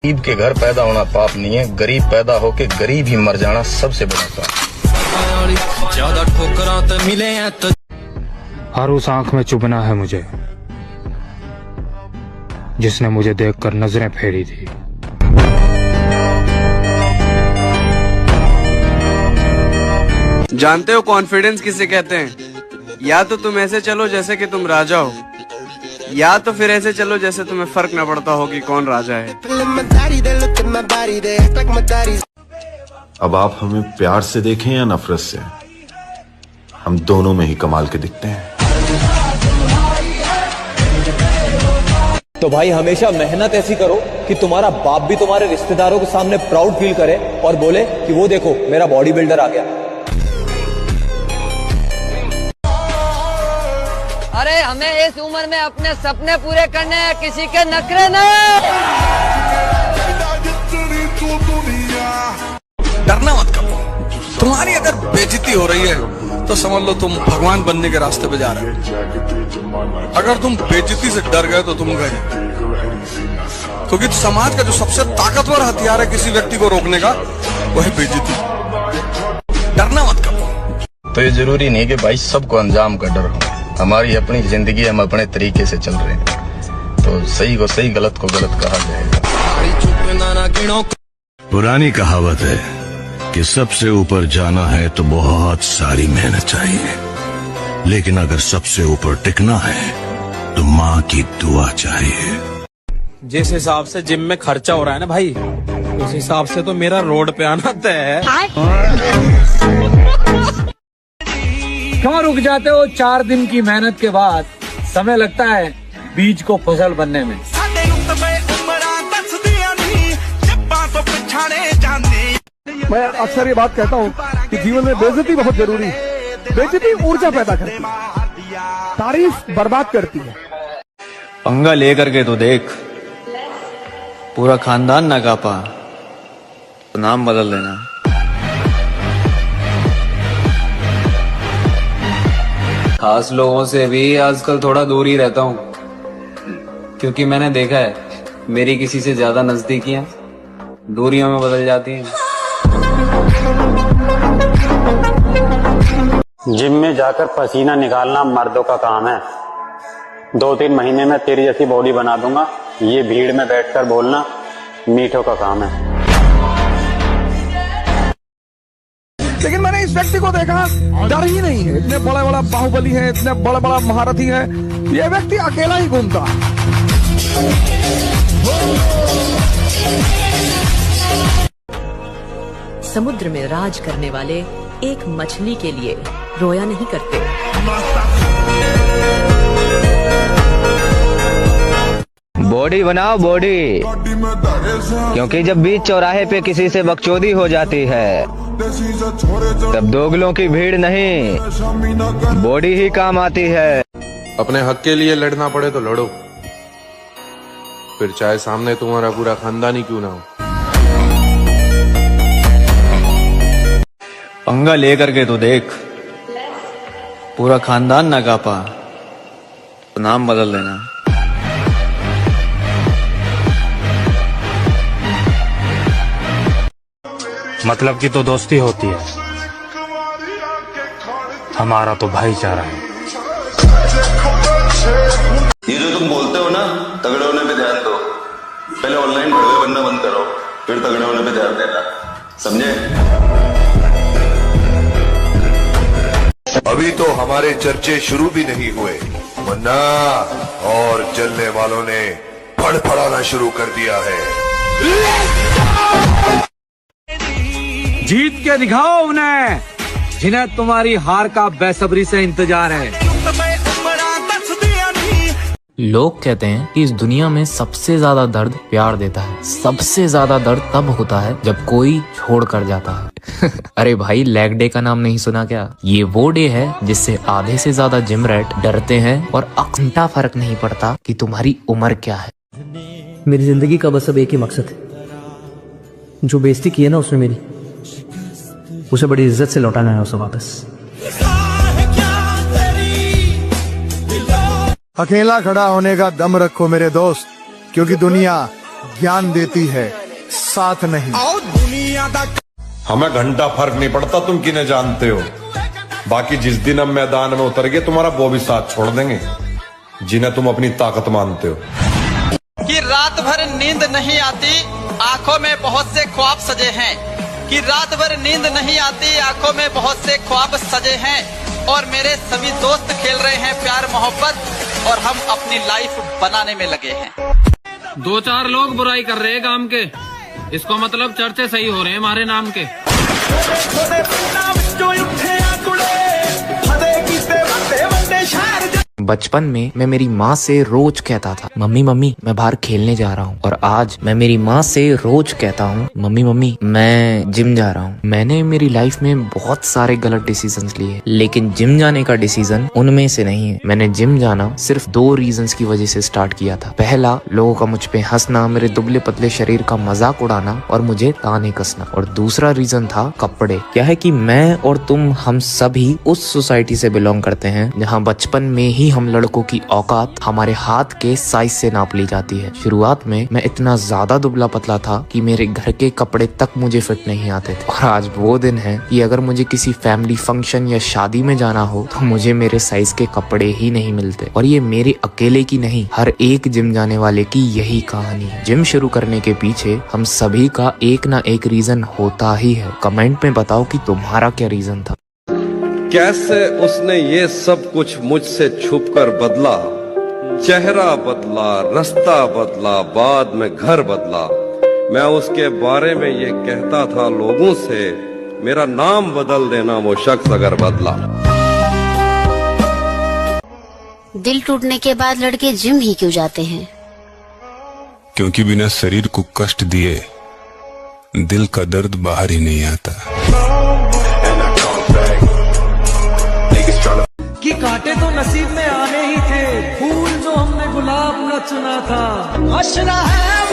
गरीब के घर पैदा होना पाप नहीं है, गरीब पैदा होके गरीब ही मर जाना सबसे बड़ा पाप। ज्यादा ठोकरां तो मिले हैं तो हर उस आंख में चुभना है मुझे जिसने मुझे देखकर नजरें फेरी थी। जानते हो कॉन्फिडेंस किसे कहते हैं? या तो तुम ऐसे चलो जैसे कि तुम राजा हो, या तो फिर ऐसे चलो जैसे तुम्हें फर्क न पड़ता हो कि कौन राजा है। अब आप हमें प्यार से देखें या नफरत से, हम दोनों में ही कमाल के दिखते हैं। तो भाई हमेशा मेहनत ऐसी करो कि तुम्हारा बाप भी तुम्हारे रिश्तेदारों के सामने प्राउड फील करे और बोले कि वो देखो मेरा बॉडी बिल्डर आ गया। अरे हमें इस उम्र में अपने सपने पूरे करने हैं, किसी के नखरे नहीं। डरना मत करो। तुम्हारी अगर बेइज्जती हो रही है तो समझ लो तुम भगवान बनने के रास्ते पे जा रहे हो। अगर तुम बेइज्जती से डर गए तो तुम गए, क्योंकि समाज का जो सबसे ताकतवर हथियार है किसी व्यक्ति को रोकने का, वो है बेइज्जती। डरना मत करो। तो ये जरूरी नहीं कि भाई सबको अंजाम का डर हो। हमारी अपनी जिंदगी, हम अपने तरीके से चल रहे हैं, तो सही को सही, गलत को गलत कहा जाएगा। पुरानी कहावत है कि सबसे ऊपर जाना है तो बहुत सारी मेहनत चाहिए, लेकिन अगर सबसे ऊपर टिकना है तो माँ की दुआ चाहिए। जिस हिसाब से जिम में खर्चा हो रहा है ना भाई, उस हिसाब से तो मेरा रोड पे आना तय है। क्यों रुक जाते हो 4 दिन की मेहनत के बाद? समय लगता है बीज को फसल बनने में। मैं अक्सर ये बात कहता हूँ कि जीवन में बेइज्जती बहुत जरूरी है। बेइज्जती ऊर्जा पैदा करती है, तारीफ बर्बाद करती है। पंगा लेकर के तो देख, पूरा खानदान ना कापा तो नाम बदल देना। खास लोगों से भी आजकल थोड़ा दूर ही रहता हूँ, क्योंकि मैंने देखा है मेरी किसी से ज्यादा नजदीकियां दूरियों में बदल जाती हैं। जिम में जाकर पसीना निकालना मर्दों का काम है। 2-3 महीने में तेरी जैसी बॉडी बना दूंगा। ये भीड़ में बैठकर बोलना मीठों का काम है। लेकिन मैंने इस व्यक्ति को देखा, डर ही नहीं है। इतने बड़ा बड़ा बाहुबली है, इतने बड़ा बड़ा महारथी है, ये व्यक्ति अकेला ही घूमता। समुद्र में राज करने वाले एक मछली के लिए रोया नहीं करते। बॉडी बनाओ बॉडी, क्योंकि जब बीच चौराहे पे किसी से बकचोदी हो जाती है तब दोगलों की भीड़ नहीं, बॉडी ही काम आती है। अपने हक के लिए लड़ना पड़े तो लड़ो, फिर चाहे सामने तुम्हारा पूरा खानदान ही क्यों ना हो। पंगा लेकर के तो देख, पूरा खानदान ना कापा तो नाम बदल देना। मतलब की तो दोस्ती होती है, हमारा तो भाईचारा है। ये जो तुम बोलते हो ना, तगड़े होने पे ध्यान दो। पहले ऑनलाइन भड़वे बनना बंद करो, फिर तगड़े होने पे ध्यान देना, समझे? अभी तो हमारे चर्चे शुरू भी नहीं हुए, वरना और जलने वालों ने फड़फड़ाना शुरू कर दिया है। जीत के दिखाओ उन्हें, जिन्हें तुम्हारी हार का बेसब्री से इंतजार है। लोग कहते हैं कि इस दुनिया में सबसे ज्यादा दर्द प्यार देता है। सबसे ज्यादा दर्द तब होता है जब कोई छोड़ कर जाता है। अरे भाई, लेग डे का नाम नहीं सुना क्या? ये वो डे है जिससे आधे से ज्यादा जिम रैट डरते हैं और घंटा फर्क नहीं पड़ता कि तुम्हारी उम्र क्या है। मेरी जिंदगी का बस अब एक ही मकसद है, जो बेइज्जती की है ना उसने मेरी, उसे बड़ी इज्जत से लौटाना है उसे वापस। अकेला खड़ा होने का दम रखो मेरे दोस्त, क्योंकि दुनिया ज्ञान देती है, साथ नहीं। हमें घंटा फर्क नहीं पड़ता तुम किन्हें जानते हो। बाकी जिस दिन हम मैदान में उतर गए तुम्हारा वो भी साथ छोड़ देंगे जिन्हें तुम अपनी ताकत मानते हो। कि रात भर नींद नहीं आती, आंखों में बहुत से ख्वाब सजे हैं। कि रात भर नींद नहीं आती, आंखों में बहुत से ख्वाब सजे हैं। और मेरे सभी दोस्त खेल रहे हैं प्यार मोहब्बत और हम अपनी लाइफ बनाने में लगे हैं। 2-4 लोग बुराई कर रहे हैं काम के, इसको मतलब चर्चे सही हो रहे हैं हमारे नाम के। बचपन में मैं मेरी माँ से रोज कहता था, मम्मी मम्मी मैं बाहर खेलने जा रहा हूँ। और आज मैं मेरी माँ से रोज कहता हूँ, मम्मी मम्मी मैं जिम जा रहा हूँ। मैंने मेरी लाइफ में बहुत सारे गलत डिसीजंस लिए, लेकिन जिम जाने का डिसीजन उनमें से नहीं है। मैंने जिम जाना सिर्फ 2 रीजंस की वजह से स्टार्ट किया था। पहला, लोगों का मुझ पे हंसना, मेरे दुबले पतले शरीर का मजाक उड़ाना और मुझे ताने कसना। और दूसरा रीजन था कपड़े। क्या है कि मैं और तुम, हम सभी उस सोसाइटी से बिलोंग करते हैं जहाँ बचपन में ही हम लड़कों की औकात हमारे हाथ के साइज से नाप ली जाती है। शुरुआत में मैं इतना ज्यादा दुबला पतला था कि मेरे घर के कपड़े तक मुझे फिट नहीं आते थे। और आज वो दिन है कि अगर मुझे किसी फैमिली फंक्शन या शादी में जाना हो तो मुझे मेरे साइज के कपड़े ही नहीं मिलते। और ये मेरे अकेले की नहीं, हर एक जिम जाने वाले की यही कहानी है। जिम शुरू करने के पीछे हम सभी का एक ना एक रीजन होता ही है। कमेंट में बताओ कि तुम्हारा क्या रीजन था। कैसे उसने ये सब कुछ मुझसे छुपकर बदला, चेहरा बदला, रास्ता बदला, बाद में घर बदला। मैं उसके बारे में ये कहता था लोगों से, मेरा नाम बदल देना वो शख्स अगर बदला। दिल टूटने के बाद लड़के जिम ही क्यों जाते हैं? क्योंकि बिना शरीर को कष्ट दिए दिल का दर्द बाहर ही नहीं आता। कि कांटे तो नसीब में आने ही थे, फूल जो हमने गुलाब न चुना था। अशरा है